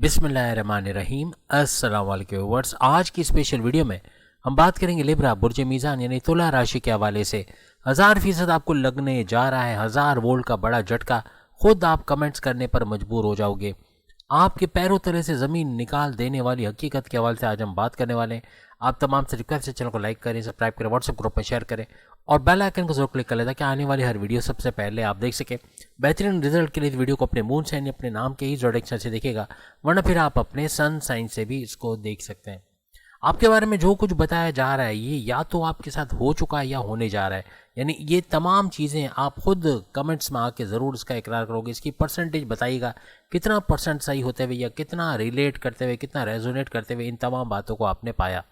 बिस्मिल्लाहिर्रहमानिर्रहीम। अस्सलाम वालेकुम व्यूअर्स। आज की स्पेशल वीडियो में हम बात करेंगे लिब्रा बुर्ज मीज़ान यानी तुला राशि के हवाले से 1000% आपको लगने जा रहा है 1000 वोल्ट का बड़ा झटका। खुद आप कमेंट्स करने पर मजबूर हो जाओगे। आपके पैरों तले से ज़मीन निकाल देने वाली हकीकत के हवाले से आज हम बात करने वाले हैं। आप तमाम से रिक्वेस्ट है, चैनल को लाइक करें, सब्सक्राइब करें, व्हाट्सएप ग्रुप में शेयर करें और बेल आइकन को जरूर क्लिक कर लें ताकि आने वाली हर वीडियो सबसे पहले आप देख सकें। बेहतरीन रिजल्ट के लिए इस वीडियो को अपने मून साइन अपने नाम के ही जोड़ेक्शन से देखेगा, वरना फिर आप अपने सन साइन से भी इसको देख सकते हैं। आपके बारे में जो कुछ बताया जा रहा है ये या तो आपके साथ हो चुका है या होने जा रहा है, यानी ये तमाम चीज़ें आप खुद कमेंट्स में आके ज़रूर इसका इकरार करोगे। इसकी परसेंटेज बताइएगा, कितना परसेंट सही होते हुए या कितना रिलेट करते हुए, कितना रेजोनेट करते हुए इन तमाम बातों को आपने पाया।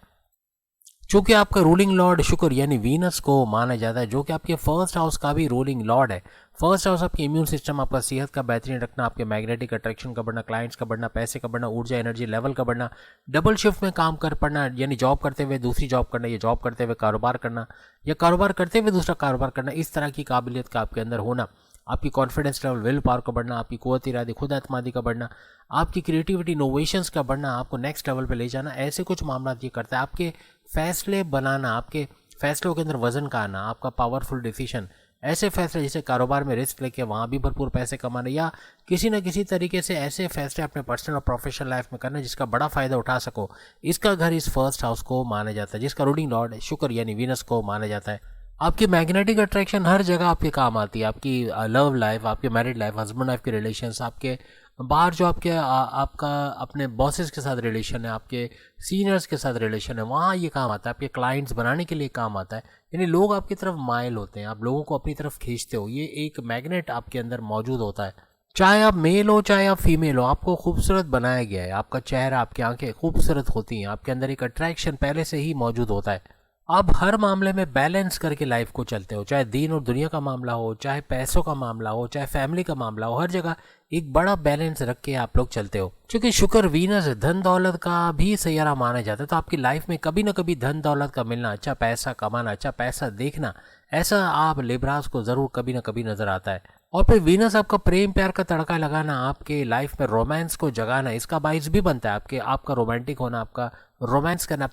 चूँकि आपका रूलिंग लॉर्ड शुक्र यानी वीनस को माना जाता है, जो कि आपके फर्स्ट हाउस का भी रूलिंग लॉर्ड है। फर्स्ट हाउस आपके इम्यून सिस्टम, आपका सेहत का बेहतरीन रखना, आपके मैग्नेटिक अट्रैक्शन का बढ़ना, क्लाइंट्स का बढ़ना, पैसे का बढ़ना, ऊर्जा एनर्जी लेवल का बढ़ना, डबल शिफ्ट में काम कर पड़ना यानी जॉब करते हुए दूसरी जॉब करना या जॉब करते हुए कारोबार करना या कारोबार करते हुए दूसरा कारोबार करना, इस तरह की काबिलियत का आपके अंदर होना, आपकी कॉन्फिडेंस लेवल, विल पावर का बढ़ना, आपकी कुव्वत इरादी, खुद एतमादी का बढ़ना, आपकी क्रिएटिविटी, इनोवेशंस का बढ़ना, आपको नेक्स्ट लेवल पे ले जाना, ऐसे कुछ मामला ये करता है। आपके फैसले बनाना, आपके फैसलों के अंदर वजन का आना, आपका पावरफुल डिसीजन, ऐसे फैसले जैसे कारोबार में रिस्क लेके वहाँ भी भरपूर पैसे कमाना या किसी न किसी तरीके से ऐसे फैसले अपने पर्सनल और प्रोफेशनल लाइफ में करना जिसका बड़ा फ़ायदा उठा सको, इसका घर इस फर्स्ट हाउस को माना जाता है, जिसका रूलिंग लॉर्ड शुक्र यानी वीनस को माना जाता है। आपकी मैग्नेटिक अट्रैक्शन हर जगह आपके काम आती है। आपकी लव लाइफ, आपके मैरिड लाइफ, हस्बैंड वाइफ के रिलेशंस, आपके बाहर जो आपके आपका अपने बॉसेस के साथ रिलेशन है, आपके सीनियर्स के साथ रिलेशन है, वहाँ ये काम आता है। आपके क्लाइंट्स बनाने के लिए काम आता है, यानी लोग आपकी तरफ माइल होते हैं, आप लोगों को अपनी तरफ खींचते हो। ये एक मैग्नेट आपके अंदर मौजूद होता है। चाहे आप मेल हो चाहे आप फीमेल हो, आपको खूबसूरत बनाया गया है। आपका चेहरा, आपकी आंखें खूबसूरत होती हैं, आपके अंदर एक अट्रैक्शन पहले से ही मौजूद होता है। आप हर मामले में बैलेंस करके लाइफ को चलते हो, चाहे दीन और दुनिया का मामला हो, चाहे पैसों का मामला हो, चाहे फैमिली का मामला हो, हर जगह एक बड़ा बैलेंस रख के आप लोग चलते हो। क्योंकि शुक्र वीनस धन दौलत का भी सैयारा माना जाता है, तो आपकी लाइफ में कभी ना कभी धन दौलत का मिलना, अच्छा पैसा कमाना, अच्छा पैसा देखना, ऐसा आप लिब्रास को ज़रूर कभी ना कभी नज़र आता है। और फिर वीनस आपका प्रेम प्यार का तड़का लगाना, आपके लाइफ में रोमांस को जगाना, इसका बाइस भी बनता है। आपका रोमांटिक होना, आपका रोमांस करना,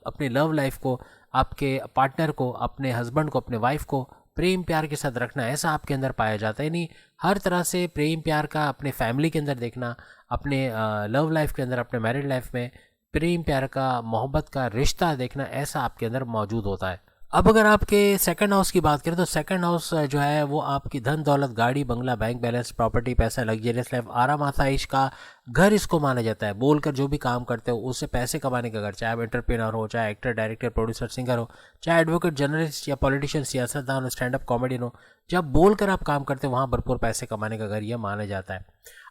अपने लव लाइफ को, आपके पार्टनर को, अपने हस्बैंड को, अपने वाइफ को प्रेम प्यार के साथ रखना, ऐसा आपके अंदर पाया जाता है। यानी हर तरह से प्रेम प्यार का अपने फैमिली के अंदर देखना, अपने लव लाइफ के अंदर, अपने मैरिड लाइफ में प्रेम प्यार का, मोहब्बत का रिश्ता देखना, ऐसा आपके अंदर मौजूद होता है। अब अगर आपके सेकंड हाउस की बात करें तो सेकंड हाउस जो है वो आपकी धन दौलत, गाड़ी बंगला, बैंक बैलेंस, प्रॉपर्टी, पैसा, लग्जरियस लाइफ, आराम आसाइश का घर इसको माना जाता है। बोलकर जो भी काम करते हो उससे पैसे कमाने का घर, चाहे आप एंटरप्रेन्योर हो, चाहे एक्टर, डायरेक्टर, प्रोड्यूसर, सिंगर हो, चाहे एडवोकेट, जर्नलिस्ट या पॉलिटिशियन, सियासतदान, स्टैंड अप कॉमेडियन हो, जब बोलकर आप काम करते हो वहाँ भरपूर पैसे कमाने का घर यह माना जाता है।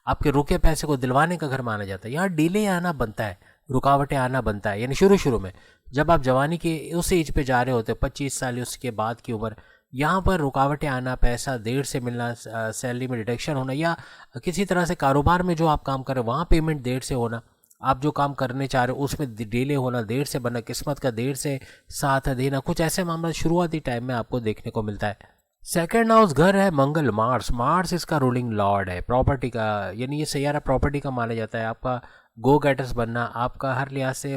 आपके रुके पैसे को दिलवाने का घर माना जाता है। यहाँ डिले आना बनता है, रुकावटें आना बनता है, यानी शुरू में जब आप जवानी के उस एज पे जा रहे होते हो, 25 साल उसके बाद की उम्र, यहाँ पर रुकावटें आना, पैसा देर से मिलना, सैलरी में डिडक्शन होना या किसी तरह से कारोबार में जो आप काम कर रहे हो वहाँ पेमेंट देर से होना, आप जो काम करने चाह रहे हो उसमें डिले होना, देर से बनना, किस्मत का देर से साथ देना, कुछ ऐसे मामला शुरुआती टाइम में आपको देखने को मिलता है। सेकेंड हाउस घर है मंगल, मार्स इसका रूलिंग लॉर्ड है प्रॉपर्टी का, यानी ये सैयारा प्रॉपर्टी का माना जाता है। आपका गो गेटर्स बनना, आपका हर लिहाज से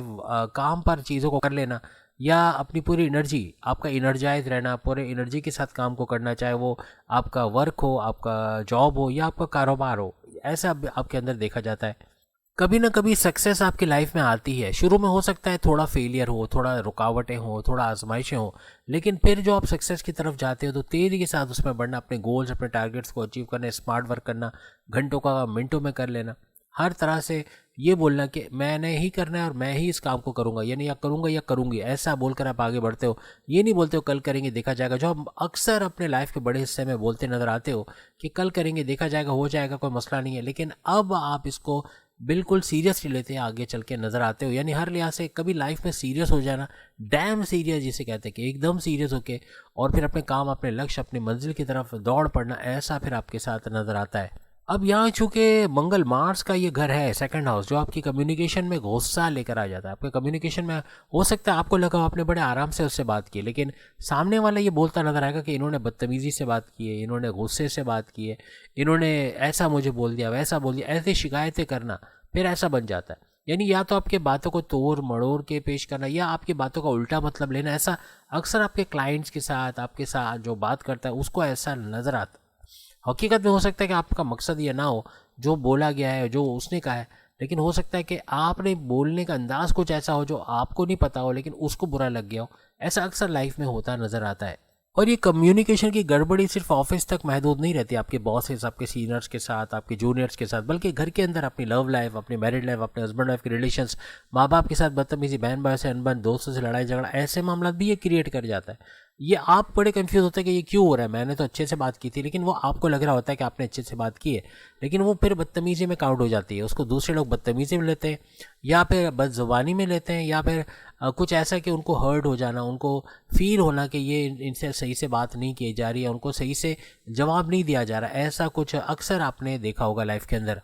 काम पर चीज़ों को कर लेना या अपनी पूरी एनर्जी, आपका इनर्जाइज रहना, पूरे एनर्जी के साथ काम को करना, चाहे वो आपका वर्क हो, आपका जॉब हो या आपका कारोबार हो, ऐसा आपके अंदर देखा जाता है। कभी ना कभी सक्सेस आपकी लाइफ में आती है। शुरू में हो सकता है थोड़ा फेलियर हो, थोड़ा रुकावटें हो, थोड़ा आजमाइशें हो, लेकिन फिर जो आप सक्सेस की तरफ जाते हो तो तेज़ी के साथ उसमें बढ़ना, अपने गोल्स, अपने टारगेट्स को अचीव करना, स्मार्ट वर्क करना, घंटों का मिनटों में कर लेना, हर तरह से ये बोलना कि मैंने ही करना है और मैं ही इस काम को करूँगा, यानी या करूँगा या करूँगी, ऐसा बोलकर आप आगे बढ़ते हो। ये नहीं बोलते हो कल करेंगे देखा जाएगा, जो आप अक्सर अपने लाइफ के बड़े हिस्से में बोलते नज़र आते हो कि कल करेंगे देखा जाएगा, हो जाएगा, कोई मसला नहीं है, लेकिन अब आप इसको बिल्कुल सीरियसली लेते हैं, आगे चल के नज़र आते हो। यानी हर लिहाज से कभी लाइफ में सीरियस हो जाना, डैम सीरियस जिसे कहते हैं कि एकदम सीरियस होके और फिर अपने काम, अपने लक्ष्य, अपनी मंजिल की तरफ दौड़ पड़ना, ऐसा फिर आपके साथ नज़र आता है। अब यहाँ चूंकि मंगल मार्स का ये घर है सेकंड हाउस, जो आपकी कम्युनिकेशन में गुस्सा लेकर आ जाता है। आपके कम्युनिकेशन में हो सकता है आपको लगा आपने बड़े आराम से उससे बात की, लेकिन सामने वाला ये बोलता नजर आएगा कि इन्होंने बदतमीज़ी से बात की है, इन्होंने गुस्से से बात की है, इन्होंने ऐसा मुझे बोल दिया, वैसा बोल दिया, ऐसी शिकायतें करना, फिर ऐसा बन जाता है। यानी या तो आपके बातों को तोड़ मड़ोड़ के पेश करना या आपकी बातों का उल्टा मतलब लेना, ऐसा अक्सर आपके क्लाइंट्स के साथ, आपके साथ जो बात करता है उसको ऐसा नज़र आता। हकीकत में हो सकता है कि आपका मकसद ये ना हो, जो बोला गया है, जो उसने कहा है, लेकिन हो सकता है कि आपने बोलने का अंदाज़ कुछ ऐसा हो जो आपको नहीं पता हो लेकिन उसको बुरा लग गया हो। ऐसा अक्सर लाइफ में होता नज़र आता है। और ये कम्युनिकेशन की गड़बड़ी सिर्फ ऑफिस तक महदूद नहीं रहती, आपके बॉसेस, आपके सीनियर्स के साथ, आपके जूनियर्स के साथ, बल्कि घर के अंदर अपनी लव लाइफ, अपनी मैरिड लाइफ, अपने हस्बैंड वाइफ के रिलेशंस, माँ बाप के साथ बदतमीजी, बहन भाई से अनबन, दोस्तों से लड़ाई झगड़ा, ऐसे मामला भी ये क्रिएट कर जाता है। ये आप बड़े कंफ्यूज होते हैं कि ये क्यों हो रहा है, मैंने तो अच्छे से बात की थी, लेकिन वो आपको लग रहा होता है कि आपने अच्छे से बात की है, लेकिन वो फिर बदतमीजी में काउंट हो जाती है। उसको दूसरे लोग बदतमीजी में लेते हैं या फिर बदजुबानी में लेते हैं या फिर कुछ ऐसा कि उनको हर्ट हो जाना, उनको फील होना कि ये इनसे सही से बात नहीं की जा रही है, उनको सही से जवाब नहीं दिया जा रहा, ऐसा कुछ अक्सर आपने देखा होगा लाइफ के अंदर।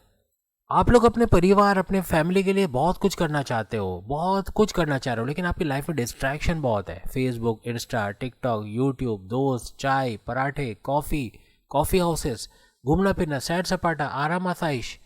आप लोग अपने परिवार, अपने फैमिली के लिए बहुत कुछ करना चाहते हो, बहुत कुछ करना चाह रहे हो, लेकिन आपकी लाइफ में डिस्ट्रैक्शन बहुत है। फेसबुक, इंस्टा, टिकटॉक, यूट्यूब, दोस्त, चाय, पराठे, कॉफ़ी हाउसेस, घूमना फिरना, सैर सपाटा, आराम आसाइश,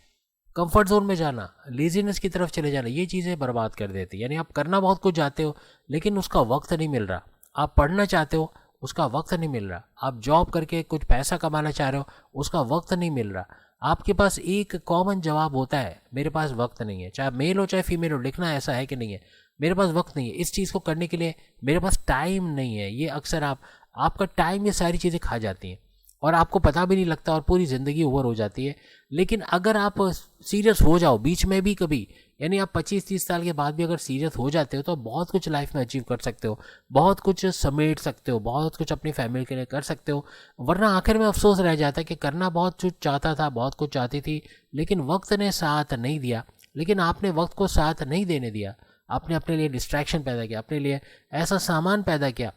कंफर्ट जोन में जाना, लेजीनेस की तरफ चले जाना, ये चीज़ें बर्बाद कर देती। यानी आप करना बहुत कुछ चाहते हो लेकिन उसका वक्त नहीं मिल रहा। आप पढ़ना चाहते हो, उसका वक्त नहीं मिल रहा। आप जॉब करके कुछ पैसा कमाना चाह रहे हो, उसका वक्त नहीं मिल रहा। आपके पास एक कॉमन जवाब होता है, मेरे पास वक्त नहीं है। चाहे मेल हो चाहे फीमेल हो, लिखना ऐसा है कि नहीं है, मेरे पास वक्त नहीं है, इस चीज़ को करने के लिए मेरे पास टाइम नहीं है। ये अक्सर आपका टाइम ये सारी चीज़ें खा जाती हैं और आपको पता भी नहीं लगता और पूरी ज़िंदगी ओवर हो जाती है। लेकिन अगर आप सीरियस हो जाओ बीच में भी कभी, यानी आप 25-30 साल के बाद भी अगर सीरियस हो जाते हो तो बहुत कुछ लाइफ में अचीव कर सकते हो, बहुत कुछ समेट सकते हो, बहुत कुछ अपनी फैमिली के लिए कर सकते हो। वरना आखिर में अफसोस रह जाता है कि करना बहुत कुछ चाहता था, बहुत कुछ चाहती थी, लेकिन वक्त ने साथ नहीं दिया। लेकिन आपने वक्त को साथ नहीं देने दिया, आपने अपने लिए डिस्ट्रैक्शन पैदा किया, अपने लिए ऐसा सामान पैदा किया,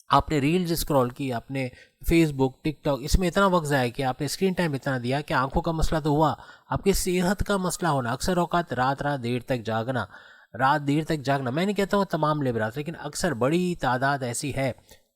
आपने रील्स स्क्रॉल की, आपने फेसबुक, टिकटॉक, इसमें इतना वक्त ज़ाया किया, आपने स्क्रीन टाइम इतना दिया कि आंखों का मसला तो हुआ, आपकी सेहत का मसला होना। अक्सर औकात रात देर तक जागना, रात देर तक जागना, मैं नहीं कहता हूँ तमाम लेबरास, लेकिन अक्सर बड़ी तादाद ऐसी है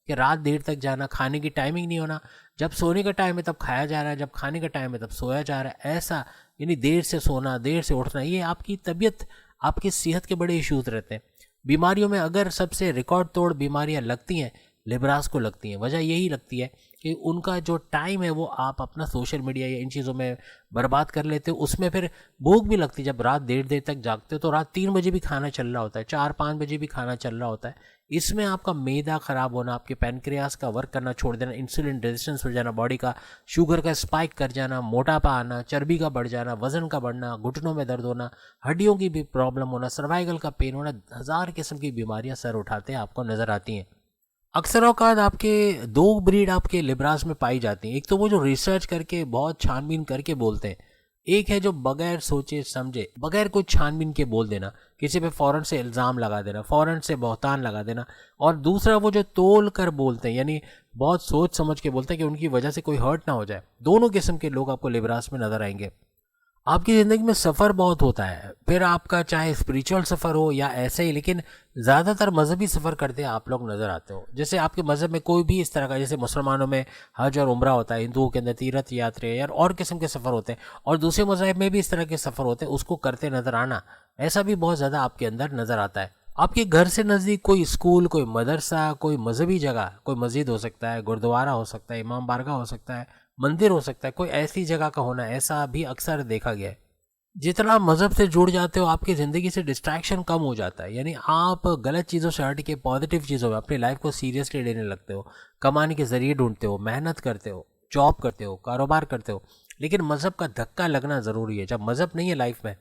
कि रात देर तक जाना, खाने की टाइमिंग नहीं होना, जब सोने का टाइम है तब खाया जा रहा है, जब खाने का टाइम है तब सोया जा रहा है, ऐसा। यानी देर से सोना, देर से उठना, ये आपकी तबीयत, आपकी सेहत के बड़े इश्यूज रहते हैं। बीमारियों में अगर सबसे रिकॉर्ड तोड़ बीमारियां लगती हैं, लिबरास को लगती हैं। वजह यही लगती है कि उनका जो टाइम है वो आप अपना सोशल मीडिया या इन चीज़ों में बर्बाद कर लेते हो। उसमें फिर भूख भी लगती है, जब रात देर देर तक जागते हो तो रात 3 बजे भी खाना चल रहा होता है, 4-5 बजे भी खाना चल रहा होता है। इसमें आपका मैदा ख़राब होना, आपके पैनक्रियास का वर्क करना छोड़ देना, इंसुलिन रेजिस्टेंस हो जाना, बॉडी का शुगर का स्पाइक कर जाना, मोटापा आना, चर्बी का बढ़ जाना, वजन का बढ़ना, घुटनों में दर्द होना, हड्डियों की भी प्रॉब्लम होना, सर्वाइकल का पेन होना, 1000 किस्म की बीमारियां सर उठाते हैं आपको नज़र आती हैं। अक्सर औकात आपके दो ब्रीड आपके लिब्रास में पाई जाती हैं। एक तो वो जो रिसर्च करके बहुत छानबीन करके बोलते हैं, एक है जो बगैर सोचे समझे, बगैर कुछ छानबीन के बोल देना, किसी पे फ़ौरन से इल्ज़ाम लगा देना, फ़ौरन से बहतान लगा देना। और दूसरा वो जो तोल कर बोलते हैं, यानी बहुत सोच समझ के बोलते हैं कि उनकी वजह से कोई हर्ट ना हो जाए। दोनों किस्म के लोग आपको लिब्रास में नज़र आएंगे। आपकी ज़िंदगी में सफ़र बहुत होता है, फिर आपका चाहे स्पिरिचुअल सफ़र हो या ऐसे ही, लेकिन ज़्यादातर मजहबी सफ़र करते हैं आप लोग नज़र आते हो। जैसे आपके मज़हब में कोई भी इस तरह का, जैसे मुसलमानों में हज और उम्रा होता है, हिंदुओं के अंदर तीर्थ यात्रा या और किस्म के सफ़र होते हैं, और दूसरे मज़हब में भी इस तरह के सफ़र होते हैं, उसको करते नज़र आना, ऐसा भी बहुत ज़्यादा आपके अंदर नज़र आता है। आपके घर से नज़दीक कोई स्कूल, कोई मदरसा, कोई मजहबी जगह, कोई मस्जिद हो सकता है, गुरुद्वारा हो सकता है, इमाम बारगाह हो सकता है, मंदिर हो सकता है, कोई ऐसी जगह का होना, ऐसा भी अक्सर देखा गया है। जितना आप मज़हब से जुड़ जाते हो आपकी ज़िंदगी से डिस्ट्रैक्शन कम हो जाता है। यानी आप गलत चीज़ों से हट के पॉजिटिव चीज़ों में अपनी लाइफ को सीरियसली लेने लगते हो, कमाने के ज़रिए ढूंढते हो, मेहनत करते हो, जॉब करते हो, कारोबार करते हो। लेकिन मज़हब का धक्का लगना ज़रूरी है। जब मज़हब नहीं है लाइफ में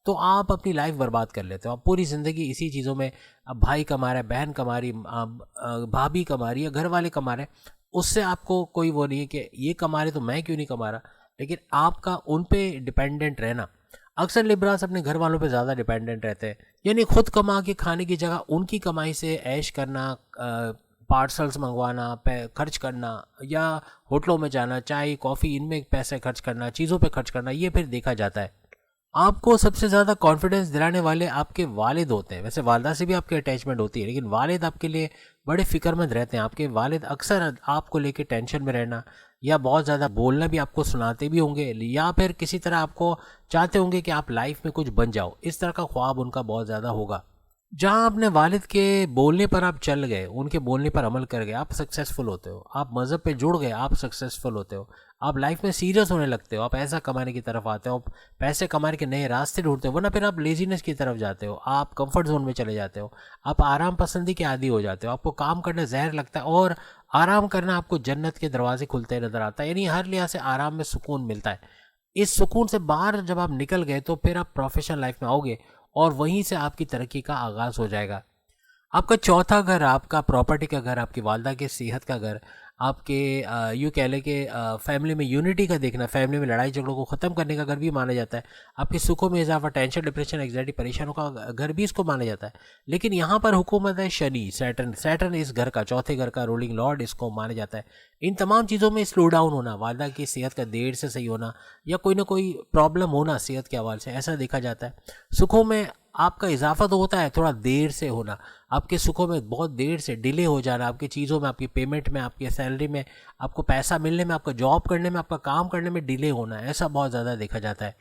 तो आप अपनी लाइफ बर्बाद कर लेते हो। आप पूरी ज़िंदगी इसी चीज़ों में, अब भाई कमा रहा है, बहन कमा रही, भाभी कमा रही है, घर वाले कमा रहे हैं, उससे आपको कोई वो नहीं है कि ये कमा रहे तो मैं क्यों नहीं कमा रहा। लेकिन आपका उन पे डिपेंडेंट रहना, अक्सर लिब्रास अपने घर वालों पे ज़्यादा डिपेंडेंट रहते हैं। यानी खुद कमा के खाने की जगह उनकी कमाई से ऐश करना, पार्सल्स मंगवाना, खर्च करना, या होटलों में जाना, चाय कॉफ़ी, इनमें पैसे खर्च करना, चीज़ों पे खर्च करना, ये फिर देखा जाता है। आपको सबसे ज़्यादा कॉन्फिडेंस दिलाने वाले आपके वालिद होते हैं। वैसे वालदा से भी आपकी अटैचमेंट होती है, लेकिन वालिद आपके लिए बड़े फिक्रमंद रहते हैं। आपके वालिद अक्सर आपको लेके टेंशन में रहना या बहुत ज़्यादा बोलना भी आपको सुनाते भी होंगे, या फिर किसी तरह आपको चाहते होंगे कि आप लाइफ में कुछ बन जाओ। इस तरह का ख्वाब उनका बहुत ज़्यादा होगा। जहाँ अपने वालिद के बोलने पर आप चल गए, उनके बोलने पर अमल कर गए, आप सक्सेसफुल होते हो। आप मज़हब पे जुड़ गए, आप सक्सेसफुल होते हो। आप लाइफ में सीरियस होने लगते हो, आप ऐसा कमाने की तरफ आते हो, पैसे कमाने के नए रास्ते ढूंढते हो, वरना फिर आप लेजीनेस की तरफ जाते हो, आप कंफर्ट जोन में चले जाते हो, आप आराम पसंदी के आदी हो जाते हो। आपको काम करना जहर लगता है और आराम करना आपको जन्नत के दरवाजे खुलते नजर आता है। यानी हर लिहाज से आराम में सुकून मिलता है। इस सुकून से बाहर जब आप निकल गए तो फिर आप प्रोफेशनल लाइफ में आओगे और वहीं से आपकी तरक्की का आगाज़ हो जाएगा। आपका चौथा घर, आपका प्रॉपर्टी का घर, आपकी वालदा की सेहत का घर, आपके यूँ कह लें कि फैमिली में यूनिटी का देखना, फैमिली में लड़ाई झगड़ों को ख़त्म करने का घर भी माना जाता है। आपके सुखों में इजाफा, टेंशन, डिप्रेशन, एंग्जाइटी, परेशानों का घर भी इसको माना जाता है। लेकिन यहाँ पर हुकूमत है शनि, सैटर्न। सैटर्न इस घर का, चौथे घर का रूलिंग लॉर्ड इसको माना जाता है। इन तमाम चीज़ों में स्लो डाउन होना, वालदा की सेहत का देर से सही होना या कोई ना कोई प्रॉब्लम होना सेहत के हवाले से, ऐसा देखा जाता है। सुखों में आपका इजाफा तो होता है, थोड़ा देर से होना। आपके सुखों में बहुत देर से डिले हो जाना, आपकी चीज़ों में, आपकी पेमेंट में, आपकी सैलरी में, आपको पैसा मिलने में, आपका जॉब करने में, आपका काम करने में डिले होना, ऐसा बहुत ज़्यादा देखा जाता है।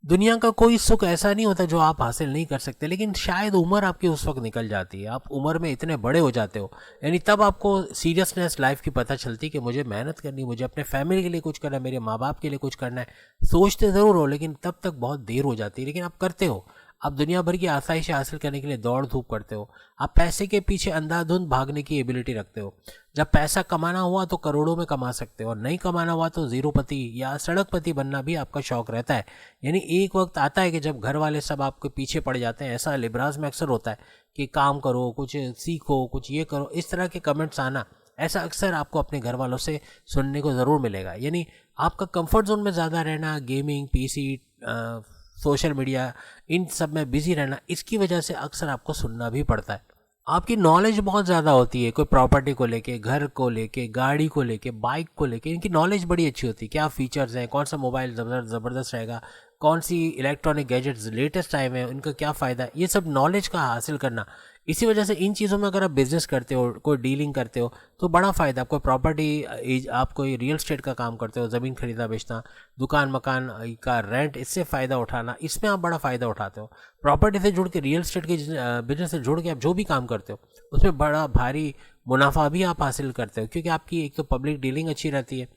दुनिया का कोई सुख ऐसा नहीं होता जो आप हासिल नहीं कर सकते, लेकिन शायद उम्र आपकी उस वक्त निकल जाती है, आप उम्र में इतने बड़े हो जाते हो, यानी तब आपको सीरियसनेस लाइफ की पता चलती है कि मुझे मेहनत करनी, मुझे अपने फैमिली के लिए कुछ करना है, मेरे माँ बाप के लिए कुछ करना है। सोचते ज़रूर हो लेकिन तब तक बहुत देर हो जाती है, लेकिन आप करते हो। आप दुनिया भर की आसाइश हासिल करने के लिए दौड़ धूप करते हो। आप पैसे के पीछे अंधाधुंध भागने की एबिलिटी रखते हो। जब पैसा कमाना हुआ तो करोड़ों में कमा सकते हो, और नहीं कमाना हुआ तो जीरोपति या सड़कपति बनना भी आपका शौक रहता है। यानी एक वक्त आता है कि जब घर वाले सब आपके पीछे पड़ जाते हैं। ऐसा लिबराज में अक्सर होता है कि काम करो, कुछ सीखो, कुछ ये करो, इस तरह के कमेंट्स आना, ऐसा अक्सर आपको अपने घर वालों से सुनने को ज़रूर मिलेगा। यानी आपका कंफर्ट जोन में ज़्यादा रहना, गेमिंग, पीसी, सोशल मीडिया, इन सब में बिजी रहना, इसकी वजह से अक्सर आपको सुनना भी पड़ता है। आपकी नॉलेज बहुत ज़्यादा होती है, कोई प्रॉपर्टी को लेके, घर को लेके, गाड़ी को लेके, बाइक को लेके, इनकी नॉलेज बड़ी अच्छी होती है। क्या फीचर्स हैं, कौन सा मोबाइल ज़बरदस्त रहेगा, कौन सी इलेक्ट्रॉनिक गैजेट्स लेटेस्ट आए हुए हैं, उनका क्या फ़ायदा, ये सब नॉलेज का हासिल करना। इसी वजह से इन चीज़ों में अगर आप बिज़नेस करते हो, कोई डीलिंग करते हो, तो बड़ा फ़ायदा। आपको प्रॉपर्टी, आप कोई रियल स्टेट का काम करते हो, ज़मीन खरीदना बेचना, दुकान मकान का रेंट, इससे फ़ायदा उठाना, इसमें आप बड़ा फ़ायदा उठाते हो। प्रॉपर्टी से जुड़ के, रियल स्टेट के बिजनेस से जुड़ के आप जो भी काम करते हो उसमें बड़ा भारी मुनाफा भी आप हासिल करते हो, क्योंकि आपकी एक तो पब्लिक डीलिंग अच्छी रहती है,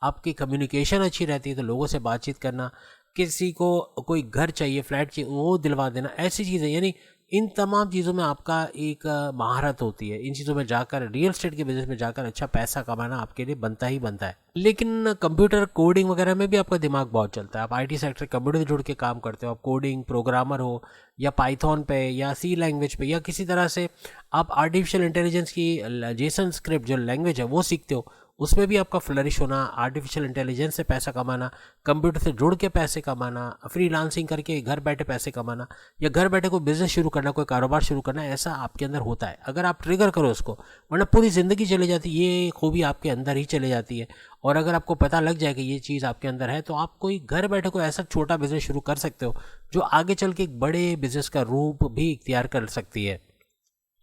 आपकी कम्युनिकेशन अच्छी रहती है, तो लोगों से बातचीत करना, किसी को कोई घर चाहिए, फ्लैट चाहिए, वो दिलवा देना, ऐसी चीज़ें, यानी इन तमाम चीज़ों में आपका एक महारत होती है। इन चीज़ों में जाकर, रियल स्टेट के बिजनेस में जाकर अच्छा पैसा कमाना आपके लिए बनता ही बनता है। लेकिन कंप्यूटर कोडिंग वगैरह में भी आपका दिमाग बहुत चलता है। आप आईटी सेक्टर, कंप्यूटर से जुड़ के काम करते हो, आप कोडिंग प्रोग्रामर हो, या पाइथन पे, या सी लैंग्वेज पे, या किसी तरह से आप आर्टिफिशियल इंटेलिजेंस की जेसन स्क्रिप्ट जो लैंग्वेज है वो सीखते हो, उसमें भी आपका फ्लरिश होना, आर्टिफिशियल इंटेलिजेंस से पैसा कमाना, कंप्यूटर से जुड़ के पैसे कमाना, फ्रीलांसिंग करके घर बैठे पैसे कमाना, या घर बैठे कोई बिजनेस शुरू करना, कोई कारोबार शुरू करना, ऐसा आपके अंदर होता है अगर आप ट्रिगर करो उसको, वरना पूरी ज़िंदगी चली जाती है। ये खूबी आपके अंदर ही चली जाती है। और अगर आपको पता लग जाए कि ये चीज़ आपके अंदर है, तो आप कोई घर बैठे कोई ऐसा छोटा बिजनेस शुरू कर सकते हो जो आगे चल के एक बड़े बिजनेस का रूप भी इख्तियार कर सकती है।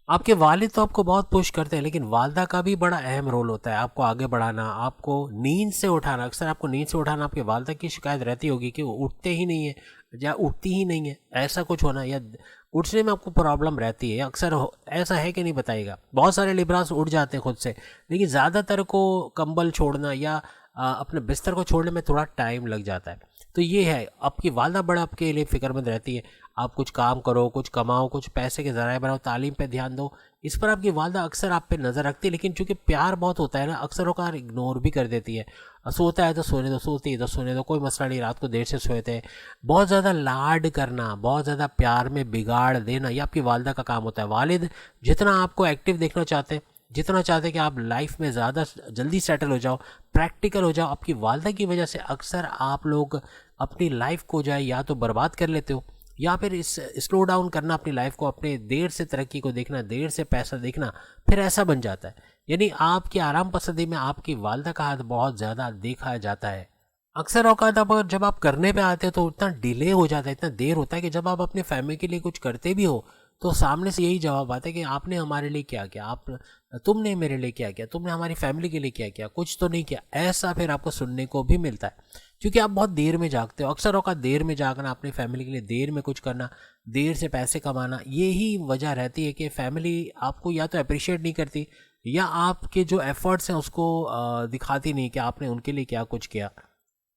आपके वालिद तो आपको बहुत पुश करते हैं, लेकिन वालदा का भी बड़ा अहम रोल होता है आपको आगे बढ़ाना, आपको नींद से उठाना। अक्सर आपको नींद से उठाना, आपके वालदा की शिकायत रहती होगी कि वो उठते ही नहीं है या उठती ही नहीं है, ऐसा कुछ होना, या उठने में आपको प्रॉब्लम रहती है। अक्सर ऐसा है कि नहीं बताइएगा। बहुत सारे लिब्रास उठ जाते हैं खुद से, लेकिन ज़्यादातर को कंबल छोड़ना या अपने बिस्तर को छोड़ने में थोड़ा टाइम लग जाता है। तो ये है, आपकी वालदा बड़ा आपके लिए फ़िक्रमंद रहती है। आप कुछ काम करो, कुछ कमाओ, कुछ पैसे के ज़राए बनाओ, तालीम पे ध्यान दो, इस पर आपकी वालदा अक्सर आप पे नज़र रखती है। लेकिन चूंकि प्यार बहुत होता है ना, अक्सर होकर इग्नोर भी कर देती है। सोता है तो सोने दो, सोती है तो सोने दो, कोई मसला नहीं, रात को देर से सोए थे। बहुत ज़्यादा लाड करना, बहुत ज़्यादा प्यार में बिगाड़ देना, ये आपकी वालदा का काम होता है। वालिद जितना आपको एक्टिव देखना चाहते हैं, जितना चाहते हैं कि आप लाइफ में ज़्यादा जल्दी सेटल हो जाओ, प्रैक्टिकल हो जाओ, आपकी वालदा की वजह से अक्सर आप लोग अपनी लाइफ को जाए या तो बर्बाद कर लेते हो, या फिर इस स्लो डाउन करना अपनी लाइफ को, अपने देर से तरक्की को देखना, देर से पैसा देखना, फिर ऐसा बन जाता है। यानी आपकी आराम पसंदी में आपकी वालदा का हाथ बहुत ज़्यादा देखा जाता है। अक्सर औकात आप जब आप करने पे आते हो तो इतना डिले हो जाता है, इतना देर होता है कि जब आप अपनी फैमिली के लिए कुछ करते भी हो तो सामने से यही जवाब आता है कि आपने हमारे लिए क्या किया, आप तुमने मेरे लिए क्या किया, तुमने हमारी फैमिली के लिए क्या किया, कुछ तो नहीं किया। ऐसा फिर आपको सुनने को भी मिलता है, क्योंकि आप बहुत देर में जागते हो। अक्सर औकात देर में जागना, अपनी फैमिली के लिए देर में कुछ करना, देर से पैसे कमाना, यही वजह रहती है कि फैमिली आपको या तो अप्रिशिएट नहीं करती, या आपके जो एफर्ट्स हैं उसको दिखाती नहीं कि आपने उनके लिए क्या कुछ किया।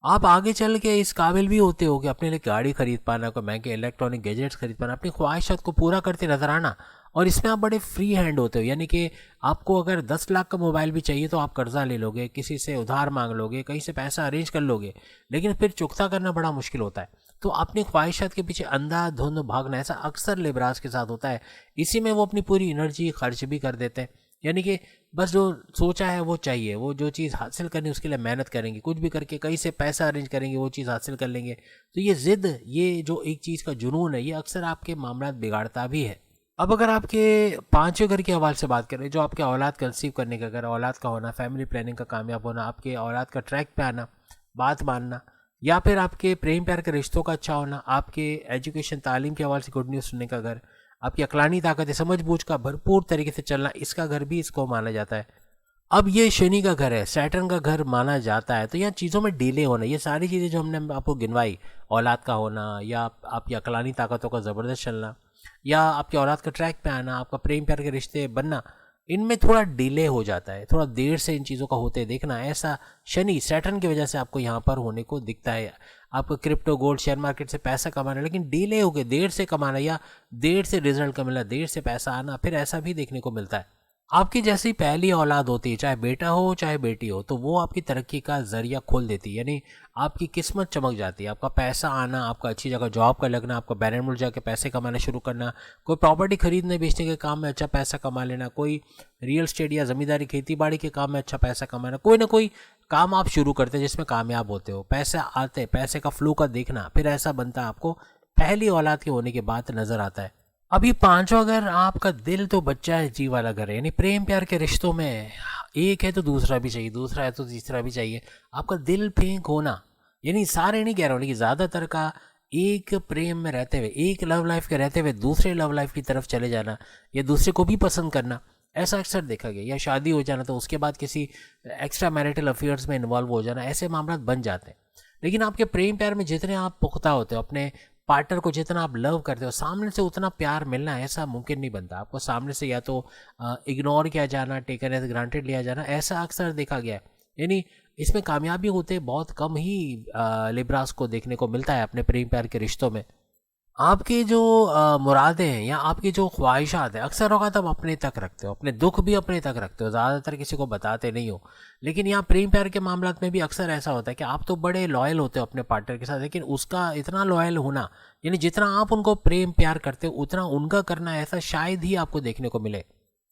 आप आगे चल के इस काबिल भी होते हो कि अपने लिए गाड़ी खरीद पाना, कोई महंगे इलेक्ट्रॉनिक गैजेट्स खरीद पाना, अपनी ख्वाहिशात को पूरा करते नजर आना। और इसमें आप बड़े फ्री हैंड होते हो, यानी कि आपको अगर 10 लाख का मोबाइल भी चाहिए तो आप कर्जा ले लोगे, किसी से उधार मांग लोगे, कहीं से पैसा अरेंज कर लोगे, लेकिन फिर चुकता करना बड़ा मुश्किल होता है। तो अपनी ख्वाहिशात के पीछे अंधाधुंध भागना, ऐसा अक्सर लेबराज के साथ होता है। इसी में वो अपनी पूरी एनर्जी खर्च भी कर देते हैं, यानी कि बस जो सोचा है वो चाहिए, वो जो चीज़ हासिल करनी उसके लिए मेहनत करेंगे, कुछ भी करके कहीं से पैसा अरेंज करेंगे, वो चीज़ हासिल कर लेंगे। तो ये ज़िद, ये जो एक चीज़ का जुनून है, ये अक्सर आपके मामला बिगाड़ता भी है। अब अगर आपके पांचवें घर के हवाले से बात करें, जो आपके औलाद कंसीव करने का घर, औलाद का होना, फैमिली प्लानिंग का कामयाब होना, आपके औलाद का ट्रैक पे आना, बात मानना, या फिर आपके प्रेम प्यार के रिश्तों का अच्छा होना, आपके एजुकेशन तालीम के हवाले से गुड न्यूज़ सुनने का घर, आपकी अकलानी ताकत है, समझबूझ का भरपूर तरीके से चलना, इसका घर भी इसको माना जाता है। अब ये शनि का घर है, सैटर्न का घर माना जाता है। तो यहाँ चीज़ों में डिले होना, ये सारी चीज़ें जो हमने आपको गिनवाई, औलाद का होना, या आपकी अकलानी ताकतों का ज़बरदस्त चलना, या आपकी औलाद का ट्रैक पे आना, आपका प्रेम प्यार के रिश्ते बनना, इनमें थोड़ा डिले हो जाता है, थोड़ा देर से इन चीज़ों का होते देखना, ऐसा शनि सैटर्न की वजह से आपको यहाँ पर होने को दिखता है। आपको क्रिप्टो गोल्ड शेयर मार्केट से पैसा कमाना, लेकिन डिले हो गए, देर से कमाना, या देर से रिजल्ट का मिलना, देर से पैसा आना, फिर ऐसा भी देखने को मिलता है। आपकी जैसी पहली औलाद होती है, चाहे बेटा हो चाहे बेटी हो, तो वो आपकी तरक्की का जरिया खोल देती है, यानी आपकी किस्मत चमक जाती है, आपका पैसा आना, आपका अच्छी जगह जॉब का लगना, आपका बैरन मुल्क जाके पैसे कमाना शुरू करना, कोई प्रॉपर्टी खरीदने बेचने के काम में अच्छा पैसा कमा लेना, कोई रियल स्टेट या ज़मींदारी खेती बाड़ी के काम में अच्छा पैसा कमाना, कोई ना कोई काम आप शुरू करते हैं जिसमें कामयाब होते हो, पैसे आते, पैसे का फ्लो का देखना, फिर ऐसा बनता आपको पहली औलाद के होने के बाद नजर आता है। अभी पांचवा घर आपका दिल तो बच्चा है जी वाला घर है, यानी प्रेम प्यार के रिश्तों में एक है तो दूसरा भी चाहिए, दूसरा है तो तीसरा भी चाहिए। आपका दिल फेंक होना, यानी सारे नहीं कह रहा हूँ, लेकिन ज़्यादातर का एक प्रेम में रहते हुए, एक लव लाइफ के रहते हुए दूसरे लव लाइफ की तरफ चले जाना, या दूसरे को भी पसंद करना, ऐसा अक्सर देखा गया। या शादी हो जाना तो उसके बाद किसी एक्स्ट्रा मैरिटल अफेयर्स में इन्वॉल्व हो जाना, ऐसे मामला बन जाते हैं। लेकिन आपके प्रेम प्यार में जितने आप पुख्ता होते हो, अपने पार्टनर को जितना आप लव करते हो, सामने से उतना प्यार मिलना ऐसा मुमकिन नहीं बनता। आपको सामने से या तो इग्नोर किया जाना, टेकन एज ग्रांटेड लिया जाना, ऐसा अक्सर देखा गया है। यानी इसमें कामयाबी होते बहुत कम ही लिब्रास को देखने को मिलता है अपने प्रेम प्यार के रिश्तों में। आपकी जो मुरादें हैं या आपकी जो ख्वाहिशात हैं, अक्सर होगा तब अपने तक रखते हो, अपने दुख भी अपने तक रखते हो, ज़्यादातर किसी को बताते नहीं हो। लेकिन यहाँ प्रेम प्यार के मामलात में भी अक्सर ऐसा होता है कि आप तो बड़े लॉयल होते हो अपने पार्टनर के साथ, लेकिन उसका इतना लॉयल होना, यानी जितना आप उनको प्रेम प्यार करते हो उतना उनका करना, ऐसा शायद ही आपको देखने को मिले।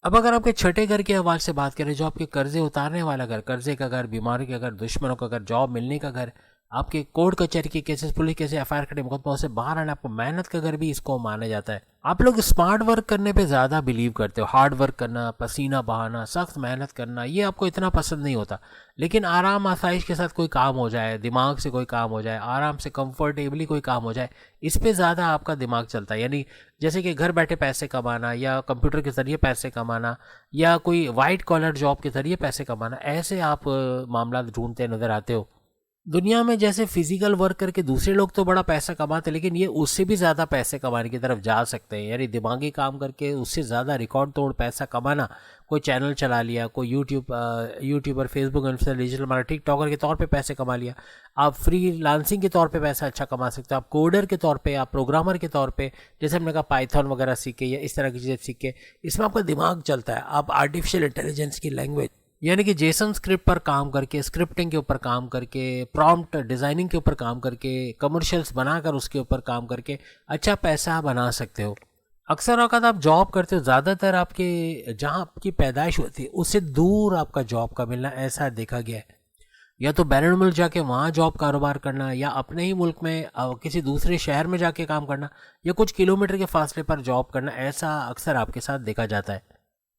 अब अगर आपके छठे घर के हवाले से बात करें, जो आपके कर्जे उतारने वाला घर, कर्जे का घर, बीमारी का घर, दुश्मनों का घर, जॉब मिलने का घर, आपके कोर्ट कचहरी के केसेस, पुलिस केसेस, एफआईआर कटे मुकदमा से बाहर आना, आपको मेहनत का घर भी इसको माना जाता है। आप लोग स्मार्ट वर्क करने पे ज़्यादा बिलीव करते हो, हार्ड वर्क करना, पसीना बहाना, सख्त मेहनत करना, ये आपको इतना पसंद नहीं होता। लेकिन आराम आसाइश के साथ कोई काम हो जाए, दिमाग से कोई काम हो जाए, आराम से कंफर्टेबली कोई काम हो जाए, इस पर ज़्यादा आपका दिमाग चलता है। यानी जैसे कि घर बैठे पैसे कमाना, या कंप्यूटर के ज़रिए पैसे कमाना, या कोई वाइट कॉलर जॉब के ज़रिए पैसे कमाना, ऐसे आप मामला ढूंढते नज़र आते हो। दुनिया में जैसे फिजिकल वर्क करके दूसरे लोग तो बड़ा पैसा कमाते, लेकिन ये उससे भी ज़्यादा पैसे कमाने की तरफ जा सकते हैं। यानी दिमागी काम करके उससे ज़्यादा रिकॉर्ड तोड़ पैसा कमाना, कोई चैनल चला लिया, कोई YouTuber, Facebook influencer, digital marketer, TikToker के तौर पे पैसे कमा लिया। आप फ्रीलांसिंग के तौर पे पैसा अच्छा कमा सकते हो, आप कोडर के तौर पे, आप प्रोग्रामर के तौर पे, जैसे हमने कहा पाइथन वगैरह सीखे या इस तरह की चीज़ें सीखे, इसमें आपका दिमाग चलता है। आप आर्टिफिशियल इंटेलिजेंस की लैंग्वेज, यानी कि जेसन स्क्रिप्ट पर काम करके, स्क्रिप्टिंग के ऊपर काम करके, प्रॉम्प्ट डिज़ाइनिंग के ऊपर काम करके, कमर्शियल्स बनाकर उसके ऊपर काम करके अच्छा पैसा बना सकते हो। अक्सर औकात आप जॉब करते हो, ज़्यादातर आपके जहाँ आपकी पैदाइश होती है उससे दूर आपका जॉब का मिलना, ऐसा देखा गया है। या तो बैरून मुल्क जाके वहाँ जॉब कारोबार करना, या अपने ही मुल्क में किसी दूसरे शहर में जाके काम करना, या कुछ किलोमीटर के फासले पर जॉब करना, ऐसा अक्सर आपके साथ देखा जाता है।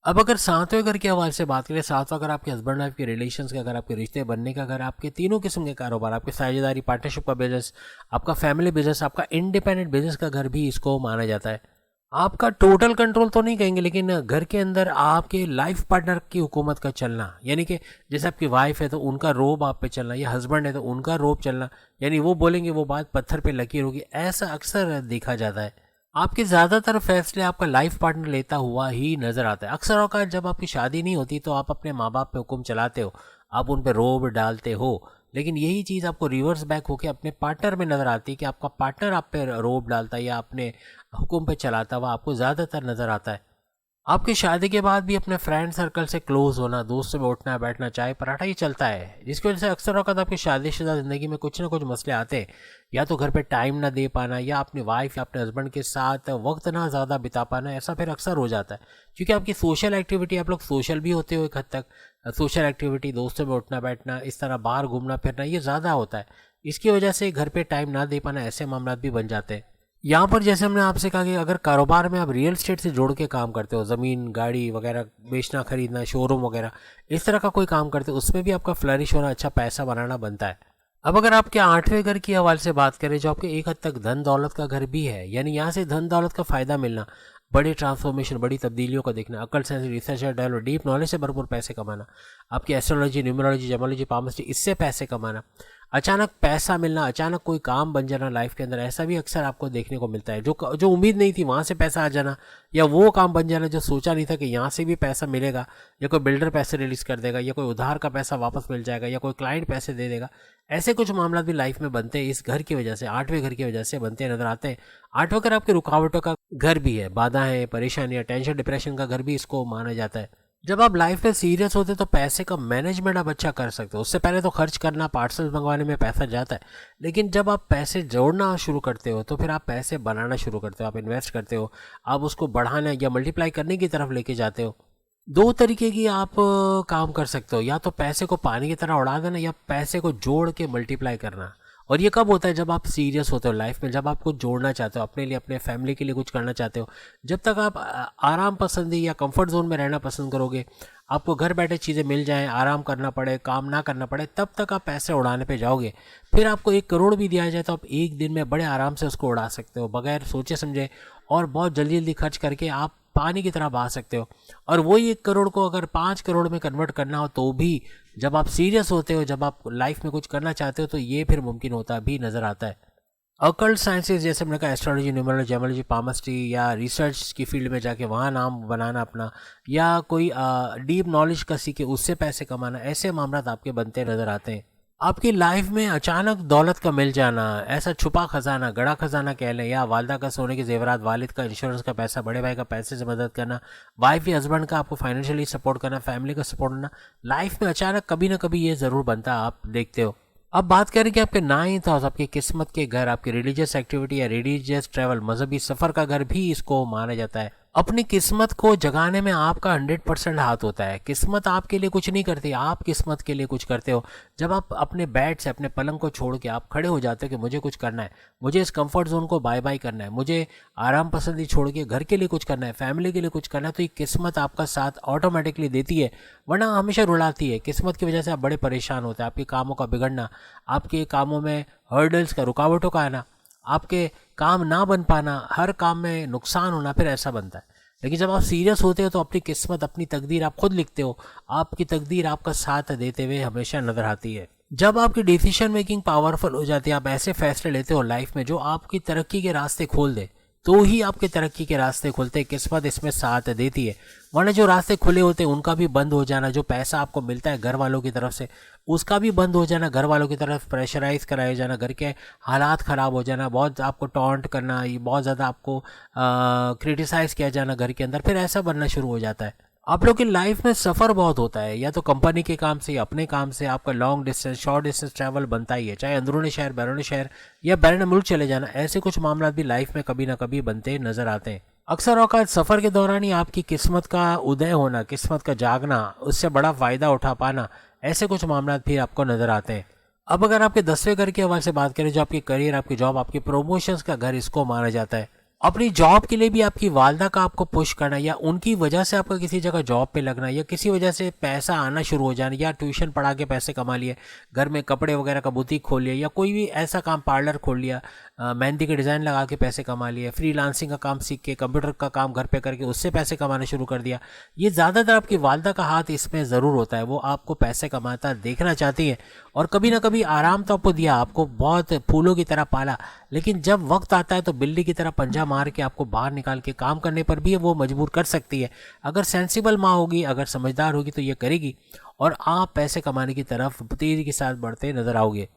अब अगर सातवें घर के हवाले से बात करें, सातवां घर आपके हस्बैंड वाइफ के रिलेशंस का घर, आपके रिश्ते बनने का घर, आपके तीनों किस्म के कारोबार, आपके साझेदारी पार्टनरशिप का बिजनेस, आपका फैमिली बिजनेस, आपका इंडिपेंडेंट बिजनेस का घर भी इसको माना जाता है। आपका टोटल कंट्रोल तो नहीं कहेंगे, लेकिन घर के अंदर आपके लाइफ पार्टनर की हुकूमत का चलना, यानी कि जैसे आपकी वाइफ है तो उनका रोब आप पे चलना, या हस्बैंड है तो उनका रोब चलना, यानी वो बोलेंगे वो बात पत्थर पे लकीर होगी, ऐसा अक्सर देखा जाता है। आपके ज़्यादातर फैसले आपका लाइफ पार्टनर लेता हुआ ही नज़र आता है। अक्सर औक़ात जब आपकी शादी नहीं होती तो आप अपने माँ बाप पे हुक्म चलाते हो, आप उन पे रोब डालते हो, लेकिन यही चीज़ आपको रिवर्स बैक होकर अपने पार्टनर में नज़र आती है कि आपका पार्टनर आप पे रोब डालता है या अपने हुक्म पे चलाता हुआ आपको ज़्यादातर नज़र आता है। आपकी शादी के बाद भी अपने फ्रेंड सर्कल से क्लोज होना, दोस्तों में उठना बैठना, चाय पराठा ही चलता है, जिसकी वजह से अक्सर वक्त आपकी शादीशुदा ज़िंदगी में कुछ ना कुछ मसले आते हैं। या तो घर पे टाइम ना दे पाना, या अपनी वाइफ या अपने हस्बैंड के साथ वक्त ना ज़्यादा बिता पाना, ऐसा फिर अक्सर हो जाता है। क्योंकि आपकी सोशल एक्टिविटी, आप लोग सोशल भी होते हो एक हद तक, सोशल एक्टिविटी, दोस्तों में उठना बैठना, इस तरह बाहर घूमना फिरना, ये ज़्यादा होता है। इसकी वजह से घर पे टाइम ना दे पाना, ऐसे मामला भी बन जाते हैं। यहाँ पर जैसे हमने आपसे कहा कि अगर कारोबार में आप रियल एस्टेट से जोड़ के काम करते हो, ज़मीन गाड़ी वगैरह बेचना खरीदना, शोरूम वगैरह इस तरह का कोई काम करते हो, उसमें भी आपका फ्लरिश होना, अच्छा पैसा बनाना बनता है। अब अगर आपके 8वें घर की हवाले से बात करें, जो आपके एक हद तक धन दौलत का घर भी है, यानी यहाँ से धन दौलत का फ़ायदा मिलना, बड़ी ट्रांसफॉर्मेशन, बड़ी तब्दीलियों का देखना, अकल sense, research develop, deep knowledge से भरपूर पैसे कमाना, आपकी एस्ट्रोलॉजी, न्यूमरोलॉजी, जेमोलॉजी, पामिस्ट्री, इससे पैसे कमाना, अचानक पैसा मिलना, अचानक कोई काम बन जाना लाइफ के अंदर, ऐसा भी अक्सर आपको देखने को मिलता है। जो उम्मीद नहीं थी वहाँ से पैसा आ जाना, या वो काम बन जाना जो सोचा नहीं था कि यहाँ से भी पैसा मिलेगा, या कोई बिल्डर पैसे रिलीज़ कर देगा, या कोई उधार का पैसा वापस मिल जाएगा, या कोई क्लाइंट पैसे दे देगा। ऐसे कुछ मामला भी लाइफ में बनते हैं, इस घर की वजह से, 8वें घर की वजह से बनते नजर आते हैं। 8वां घर आपके रुकावटों का घर भी है, बाधाएं, परेशानियां, टेंशन, डिप्रेशन का घर भी इसको माना जाता है। जब आप लाइफ में सीरियस होते तो पैसे का मैनेजमेंट आप अच्छा कर सकते हो। उससे पहले तो खर्च करना, पार्सल्स मंगवाने में पैसा जाता है, लेकिन जब आप पैसे जोड़ना शुरू करते हो तो फिर आप पैसे बनाना शुरू करते हो, आप इन्वेस्ट करते हो, आप उसको बढ़ाने या मल्टीप्लाई करने की तरफ लेके जाते हो। दो तरीके की आप काम कर सकते हो, या तो पैसे को पानी की तरह उड़ा देना, या पैसे को जोड़ के मल्टीप्लाई करना। और ये कब होता है? जब आप सीरियस होते हो लाइफ में, जब आप कुछ जोड़ना चाहते हो अपने लिए, अपने फैमिली के लिए कुछ करना चाहते हो। जब तक आप आराम पसंदी या कंफर्ट जोन में रहना पसंद करोगे, आपको घर बैठे चीज़ें मिल जाएं, आराम करना पड़े, काम ना करना पड़े, तब तक आप पैसे उड़ाने पे जाओगे। फिर आपको 1 करोड़ भी दिया जाए तो आप एक दिन में बड़े आराम से उसको उड़ा सकते हो, बगैर सोचे समझे, और बहुत जल्दी जल्दी खर्च करके आप पानी की तरह बहा सकते हो। और वही 1 करोड़ को अगर 5 करोड़ में कन्वर्ट करना हो तो भी, जब आप सीरियस होते हो, जब आप लाइफ में कुछ करना चाहते हो, तो ये फिर मुमकिन होता भी नज़र आता है। अकल्ट साइंसेज, जैसे हमने कहा एस्ट्रोलॉजी, न्यूमरोलॉजी, जेमोलॉजी, पामिस्ट्री, या रिसर्च की फील्ड में जाके वहाँ नाम बनाना अपना, या कोई डीप नॉलेज का सीखे उससे पैसे कमाना, ऐसे मामला आपके बनते नज़र आते हैं। आपकी लाइफ में अचानक दौलत का मिल जाना, ऐसा छुपा खजाना, गड़ा खजाना कह लें, या वालदा का सोने के जेवरात, वालिद का इंश्योरेंस का पैसा, बड़े भाई का पैसे से मदद करना, वाइफ या हस्बैंड का आपको फाइनेंशियली सपोर्ट करना, फैमिली का सपोर्ट करना, लाइफ में अचानक कभी ना कभी ये ज़रूर बनता है, आप देखते हो। अब बात करें कि आपके 9th हाउस, आपकी किस्मत के घर, आपकी रिलीजियस एक्टिविटी या रिलीजियस ट्रैवल, मजहबी सफ़र का घर भी इसको माना जाता है। अपनी किस्मत को जगाने में आपका 100% हाथ होता है। किस्मत आपके लिए कुछ नहीं करती, आप किस्मत के लिए कुछ करते हो। जब आप अपने बेड से, अपने पलंग को छोड़ के आप खड़े हो जाते हो कि मुझे कुछ करना है, मुझे इस कंफर्ट जोन को बाय बाय करना है, मुझे आराम पसंदी छोड़ के घर के लिए कुछ करना है, फैमिली के लिए कुछ करना है, तो ये किस्मत आपका साथ ऑटोमेटिकली देती है, वरना हमेशा रुलाती है। किस्मत की वजह से आप बड़े परेशान होते हैं, आपके कामों का बिगड़ना, आपके कामों में हर्डल्स का, रुकावटों का आना, आपके काम ना बन पाना, हर काम में नुकसान होना, फिर ऐसा बनता है। लेकिन जब आप सीरियस होते हो तो अपनी किस्मत, अपनी तकदीर आप खुद लिखते हो, आपकी तकदीर आपका साथ देते हुए हमेशा नजर आती है। जब आपकी डिसीजन मेकिंग पावरफुल हो जाती है, आप ऐसे फैसले लेते हो लाइफ में जो आपकी तरक्की के रास्ते खोल दे, तो ही आपके तरक्की के रास्ते खुलते हैं। किस्मत इसमें साथ देती है, वरना जो रास्ते खुले होते हैं उनका भी बंद हो जाना, जो पैसा आपको मिलता है घर वालों की तरफ से उसका भी बंद हो जाना, घर वालों की तरफ प्रेशराइज कराया जाना, घर के हालात ख़राब हो जाना, बहुत आपको टॉन्ट करना, ये बहुत ज़्यादा आपको क्रिटिसाइज़ किया जाना घर के अंदर, फिर ऐसा बनना शुरू हो जाता है। आप लोग की लाइफ में सफ़र बहुत होता है, या तो कंपनी के काम से या अपने काम से आपका long distance, short distance travel बनता ही है, चाहे अंदरूनी शहर, बैरूनी शहर, या बैरून मुल्क चले जाना। ऐसे कुछ मामला भी लाइफ में कभी ना कभी बनते नजर आते हैं। अक्सर औकात सफ़र के दौरान ही आपकी किस्मत का उदय होना, किस्मत का जागना, उससे बड़ा फ़ायदा उठा पाना, ऐसे कुछ मामला भी आपको नज़र आते हैं। अब अगर आपके 10वें घर के हवाले से बात करें, जो आपकी करियर, आपकी जॉब, आपकी प्रमोशंस का घर, इसको माना जाता है। अपनी जॉब के लिए भी आपकी वालदा का आपको पुश करना, या उनकी वजह से आपका किसी जगह जॉब पे लगना, या किसी वजह से पैसा आना शुरू हो जाना, या ट्यूशन पढ़ा के पैसे कमा लिए, घर में कपड़े वगैरह का बुटीक खोल लिया, या कोई भी ऐसा काम पार्लर खोल लिया, मेहंदी के डिज़ाइन लगा के पैसे कमा लिए, फ्रीलांसिंग का काम सीख के कंप्यूटर का काम घर पे करके उससे पैसे कमाना शुरू कर दिया। ये ज़्यादातर आपकी वालदा का हाथ इसमें ज़रूर होता है। वो आपको पैसे कमाता देखना चाहती है, और कभी ना कभी आराम तो आपको दिया, आपको बहुत फूलों की तरह पाला, लेकिन जब वक्त आता है तो बिल्ली की तरह पंजा मार के आपको बाहर निकाल के काम करने पर भी वो मजबूर कर सकती है। अगर सेंसिबल माँ होगी, अगर समझदार होगी, तो ये करेगी, और आप पैसे कमाने की तरफ तेजी के साथ बढ़ते नजर आओगे।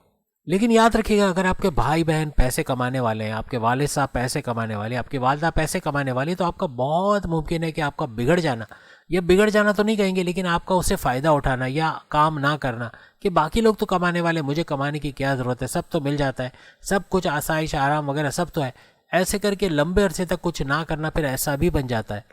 लेकिन याद रखिएगा, अगर आपके भाई बहन पैसे कमाने वाले हैं, आपके वालिद साहब पैसे कमाने वाले, आपकी वालदा पैसे कमाने वाली, तो आपका बहुत मुमकिन है कि आपका बिगड़ जाना, या बिगड़ जाना तो नहीं कहेंगे, लेकिन आपका उससे फ़ायदा उठाना या काम ना करना कि बाकी लोग तो कमाने वाले, मुझे कमाने की क्या ज़रूरत है, सब तो मिल जाता है, सब कुछ आसाइश आराम वगैरह सब तो है, ऐसे करके लंबे अरसे तक कुछ ना करना फिर ऐसा भी बन जाता है।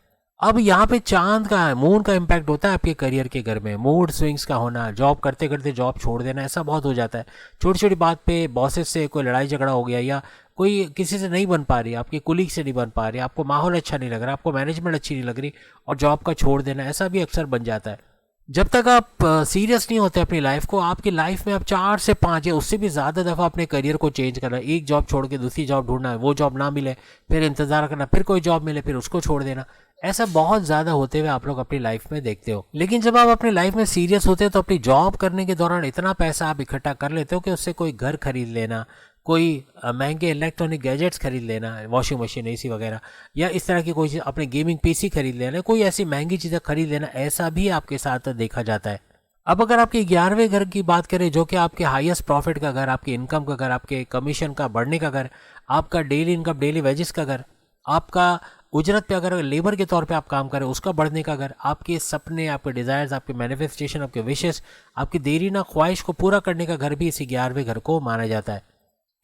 अब यहाँ पे चांद का, मून का इम्पैक्ट होता है आपके करियर के घर में। मूड स्विंग्स का होना, जॉब करते करते जॉब छोड़ देना, ऐसा बहुत हो जाता है। छोटी छोटी बात पे बॉसेस से कोई लड़ाई झगड़ा हो गया, या कोई किसी से नहीं बन पा रही, आपके कुलीग से नहीं बन पा रही, आपको माहौल अच्छा नहीं लग रहा, आपको मैनेजमेंट अच्छी नहीं लग रही, और जॉब का छोड़ देना, ऐसा भी अक्सर बन जाता है। जब तक आप सीरियस नहीं होते अपनी लाइफ को, आपकी लाइफ में आप 4 से 5 या उससे भी ज़्यादा दफ़ा अपने करियर को चेंज करना, एक जॉब छोड़ के दूसरी जॉब ढूंढना है, वो जॉब ना मिले फिर इंतज़ार करना, फिर कोई जॉब मिले फिर उसको छोड़ देना, ऐसा बहुत ज़्यादा होते हुए आप लोग अपनी लाइफ में देखते हो। लेकिन जब आप अपनी लाइफ में सीरियस होते हो तो अपनी जॉब करने के दौरान इतना पैसा आप इकट्ठा कर लेते हो कि उससे कोई घर खरीद लेना, कोई महंगे इलेक्ट्रॉनिक गैजेट्स खरीद लेना, वॉशिंग मशीन, एसी वगैरह, या इस तरह की कोई चीज़, अपने गेमिंग पीसी खरीद लेना, कोई ऐसी महंगी चीज़ें खरीद लेना, ऐसा भी आपके साथ देखा जाता है। अब अगर आपके 11वें घर की बात करें, जो कि आपके हाईएस्ट प्रॉफिट का घर, आपकी इनकम का घर, आपके कमीशन का बढ़ने का घर, आपका डेली इनकम, डेली वेजेस का घर, आपका उजरत पे अगर लेबर के तौर पे आप काम करें उसका बढ़ने का घर, आपके सपने, आपके डिज़ायर्स, आपके मैनिफेस्टेशन, आपके विशेस, आपकी देरी ना ख्वाहिश को पूरा करने का घर भी इसी 11वें घर को माना जाता है।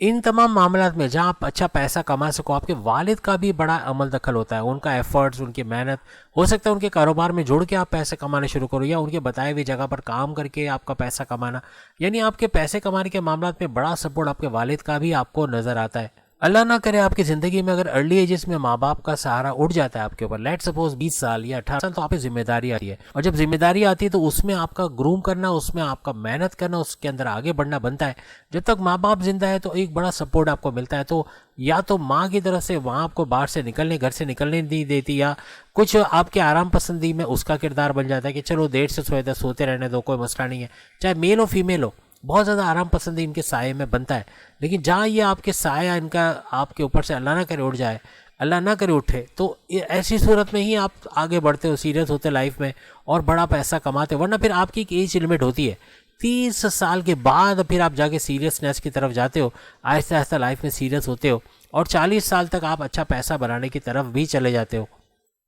इन तमाम मामलात में जहाँ आप अच्छा पैसा कमा सको, आपके वालिद का भी बड़ा अमल दखल होता है। उनका एफर्ट्स, उनकी मेहनत, हो सकता है उनके कारोबार में जुड़ के आप पैसे कमाना शुरू करो, या उनके बताए हुए जगह पर काम करके आपका पैसा कमाना, यानी आपके पैसे कमाने के मामलात में बड़ा सपोर्ट आपके वालिद का भी आपको नज़र आता है। अल्लाह ना करे आपकी ज़िंदगी में अगर अर्ली एजेस में माँ बाप का सहारा उठ जाता है आपके ऊपर, लेट सपोज 20 साल या 18 साल, तो आप पे जिम्मेदारी आती है, और जब जिम्मेदारी आती है तो उसमें आपका ग्रूम करना, उसमें आपका मेहनत करना, उसके अंदर आगे बढ़ना बनता है। जब तक माँ बाप जिंदा है तो एक बड़ा सपोर्ट आपको मिलता है, तो या तो माँ की तरफ से वहाँ आपको बाहर से निकलने, घर से निकलने नहीं देती, या कुछ आपके आराम पसंदी में उसका किरदार बन जाता है कि चलो देर से सोए तो सोते रहने दो, कोई मसला नहीं है, चाहे मेल हो फीमेल हो, बहुत ज़्यादा आराम पसंदी इनके साये में बनता है। लेकिन जहाँ ये आपके साया इनका आपके ऊपर से अल्लाह ना करे उठ जाए, अल्लाह ना करे उठे, तो ऐसी सूरत में ही आप आगे बढ़ते हो, सीरियस होते लाइफ में, और बड़ा पैसा कमाते हो। वरना फिर आपकी एक एज लिमिट होती है, 30 साल के बाद फिर आप जाके सीरियसनेस की तरफ जाते हो, आहिस्ता आहिस्ता लाइफ में सीरियस होते हो, और 40 साल तक आप अच्छा पैसा बनाने की तरफ भी चले जाते हो।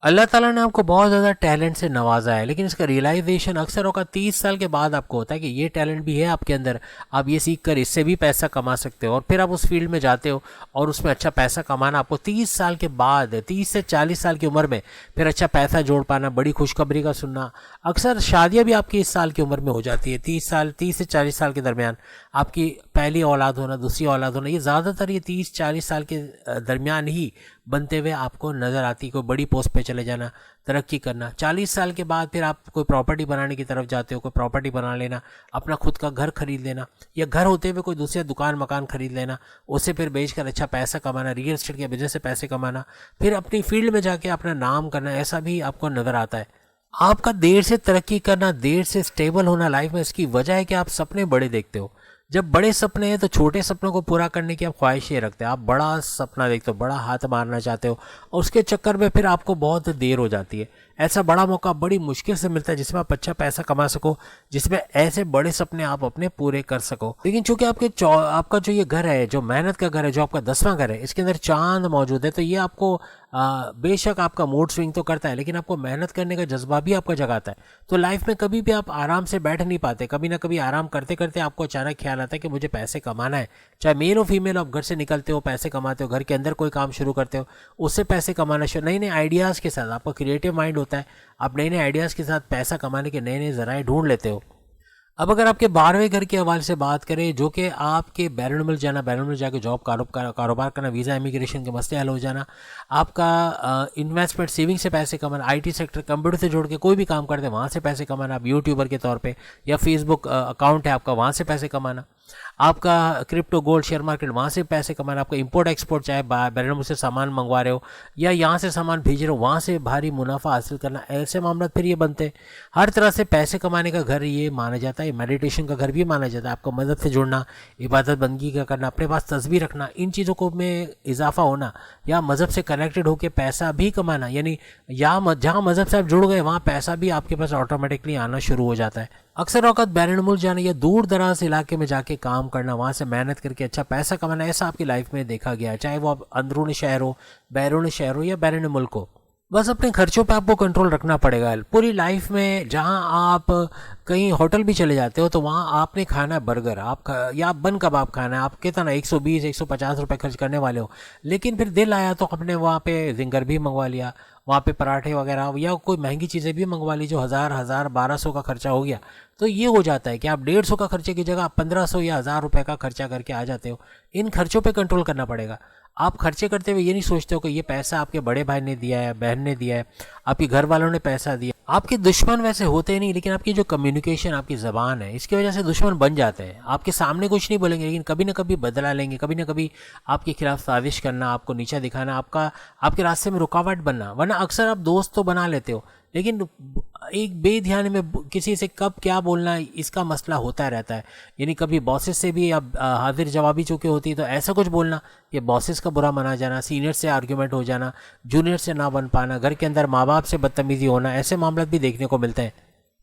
अल्लाह ताला ने आपको बहुत ज़्यादा टैलेंट से नवाजा है, लेकिन इसका रियलाइजेशन अक्सर होगा 30 साल के बाद आपको होता है कि ये टैलेंट भी है आपके अंदर, आप ये सीख कर इससे भी पैसा कमा सकते हो, और फिर आप उस फील्ड में जाते हो और उसमें अच्छा पैसा कमाना आपको 30 साल के बाद, 30 से 40 साल की उम्र में फिर अच्छा पैसा जोड़ पाना, बड़ी खुशखबरी का सुनना। अक्सर शादियाँ भी आपकी इस साल की उम्र में हो जाती है, 30 से 40 साल के दरमियान आपकी पहली औलाद होना, दूसरी औलाद होना, ये ज़्यादातर ये 30-40 साल के दरमियान ही बनते हुए आपको नज़र आती। कोई बड़ी पोस्ट पे चले जाना, तरक्की करना, 40 साल के बाद फिर आप कोई प्रॉपर्टी बनाने की तरफ जाते हो, कोई प्रॉपर्टी बना लेना, अपना खुद का घर खरीद लेना, या घर होते हुए कोई दूसरा दुकान मकान खरीद लेना, उससे फिर बेचकर अच्छा पैसा कमाना, रियल एस्टेट के बिजनेस से पैसे कमाना, फिर अपनी फील्ड में जाके अपना नाम करना, ऐसा भी आपको नज़र आता है। आपका देर से तरक्की करना, देर से स्टेबल होना लाइफ में, इसकी वजह है कि आप सपने बड़े देखते हो। जब बड़े सपने हैं तो छोटे सपनों को पूरा करने की आप ख्वाहिशें रखते हैं, आप बड़ा सपना देखते हो, बड़ा हाथ मारना चाहते हो, और उसके चक्कर में फिर आपको बहुत देर हो जाती है। ऐसा बड़ा मौका बड़ी मुश्किल से मिलता है जिसमें आप अच्छा पैसा कमा सको, जिसमें ऐसे बड़े सपने आप अपने पूरे कर सको। लेकिन चूंकि आपका जो ये घर है, जो मेहनत का घर है, जो आपका 10वां घर है, इसके अंदर चांद मौजूद है, तो ये आपको बेशक आपका मूड स्विंग तो करता है, लेकिन आपको मेहनत करने का जज्बा भी आपका जगाता है। तो लाइफ में कभी भी आप आराम से बैठ नहीं पाते, कभी ना कभी आराम करते करते आपको अचानक ख्याल आता है कि मुझे पैसे कमाना है। चाहे मेल हो फीमेल, आप घर से निकलते हो, पैसे कमाते हो, घर के अंदर कोई काम शुरू करते हो, उससे पैसे कमाना शुरू, नए नए आइडियाज़ के साथ, आपका क्रिएटिव माइंड होता है, आप नए नए आइडियाज़ के साथ पैसा कमाने के नए नए जराए ढूंढ लेते हो। अब अगर आपके 12वें घर के हवाले से बात करें, जो कि आपके बैरून मुल्क जाना, बैरून मुल्क जाके जॉब कारोबार करना, वीज़ा इमिग्रेशन के मसले हल हो जाना, आपका इन्वेस्टमेंट सेविंग से पैसे कमाना, आईटी सेक्टर कंप्यूटर से जोड़ के कोई भी काम करते हैं वहाँ से पैसे कमाना, आप यूट्यूबर के तौर पे या फेसबुक अकाउंट है आपका वहाँ से पैसे कमाना, आपका क्रिप्टो गोल्ड शेयर मार्केट वहाँ से पैसे कमाना, आपका इंपोर्ट एक्सपोर्ट चाहे बैरून मुल्क से सामान मंगवा रहे हो या यहाँ से सामान भेज रहे हो वहाँ से भारी मुनाफा हासिल करना, ऐसे मामला फिर ये बनते हैं। हर तरह से पैसे कमाने का घर ये माना जाता है, मेडिटेशन का घर भी माना जाता है। आपको मदद से जुड़ना, इबादत बंदगी का करना, अपने पास तस्बीह रखना, इन चीज़ों को में इजाफा होना या मज़हब से कनेक्टेड होकर पैसा भी कमाना, यानी या जहाँ मज़हब से आप जुड़ गए वहाँ पैसा भी आपके पास ऑटोमेटिकली आना शुरू हो जाता है। अक्सर औक़ात बैरून मुल्क जाना या दूर दराज इलाके में जाके काम करना, वहाँ से मेहनत करके अच्छा पैसा कमाना, ऐसा आपकी लाइफ में देखा गया है, चाहे वो आप अंदरूनी शहर हो, बैरून शहर हो या बैरून मुल्क हो। बस अपने खर्चों पे आपको कंट्रोल रखना पड़ेगा। पूरी लाइफ में जहाँ आप कहीं होटल भी चले जाते हो तो वहाँ आपने खाना है बर्गर या बन कबाब खाना है, आप कितना 120-150 रुपये खर्च करने वाले हो, लेकिन फिर दिल आया तो आपने वहाँ पे जिंगर भी मंगवा लिया, वहाँ पे पराठे वगैरह या कोई महंगी चीज़ें भी मंगवा ली जो 1200 का खर्चा हो गया। तो ये हो जाता है कि आप 150 का खर्चे की जगह आप 1500 या 1000 रुपये का खर्चा करके आ जाते हो। इन खर्चों पे कंट्रोल करना पड़ेगा। आप खर्चे करते हुए ये नहीं सोचते हो कि ये पैसा आपके बड़े भाई ने दिया है, बहन ने दिया है, आपके घर वालों ने पैसा दिया। आपके दुश्मन वैसे होते नहीं, लेकिन आपकी जो कम्युनिकेशन, आपकी ज़बान है, इसकी वजह से दुश्मन बन जाते हैं। आपके सामने कुछ नहीं बोलेंगे, लेकिन कभी ना कभी बदला लेंगे, कभी ना कभी आपके खिलाफ साजिश करना, आपको नीचा दिखाना, आपके रास्ते में रुकावट बनना। वरना अक्सर आप दोस्त तो बना लेते हो, लेकिन एक बेध्यानी में किसी से कब क्या बोलना, इसका मसला होता रहता है। यानी कभी बॉसेस से भी अब हाजिर जवाबी चुके होती है तो ऐसा कुछ बोलना कि बॉसेस का बुरा माना जाना, सीनियर से आर्ग्यूमेंट हो जाना, जूनियर से ना बन पाना, घर के अंदर माँ बाप से बदतमीजी होना, ऐसे मामला भी देखने को मिलते हैं।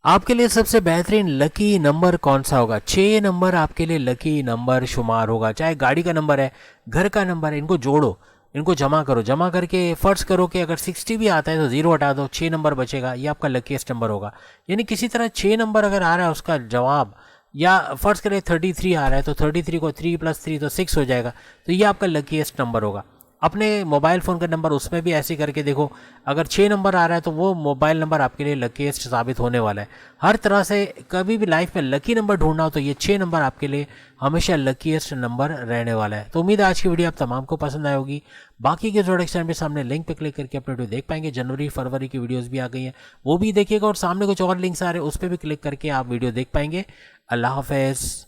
आपके लिए सबसे बेहतरीन लकी नंबर कौन सा होगा? 6 नंबर आपके लिए लकी नंबर शुमार होगा। चाहे गाड़ी का नंबर है, घर का नंबर है, इनको जोड़ो, इनको जमा करो, जमा करके फ़र्ज़ करो कि अगर 60 भी आता है तो 0 हटा दो, 6 नंबर बचेगा, ये आपका लकीस्ट नंबर होगा। यानी किसी तरह 6 नंबर अगर आ रहा है उसका जवाब, या फ़र्ज़ करें 33 आ रहा है तो 33 को 3 + 3 तो 6 हो जाएगा, तो ये आपका लकीस्ट नंबर होगा। अपने मोबाइल फ़ोन का नंबर उसमें भी ऐसे करके देखो, अगर 6 नंबर आ रहा है तो वो मोबाइल नंबर आपके लिए लकीस्ट साबित होने वाला है। हर तरह से कभी भी लाइफ में लकी नंबर ढूंढना हो तो ये 6 नंबर आपके लिए हमेशा लकीस्ट नंबर रहने वाला है। तो उम्मीद है आज की वीडियो आप तमाम को पसंद आई होगी। बाकी के ज़ोडिएक चैनल पे सामने लिंक पे क्लिक करके अपने वीडियो देख पाएंगे। जनवरी फरवरी की वीडियोज़ भी आ गई हैं, वो भी देखिएगा, और सामने कुछ और लिंक्स आ रहे हैं उस पर भी क्लिक करके आप वीडियो देख पाएंगे। अल्लाह हाफ़िज़।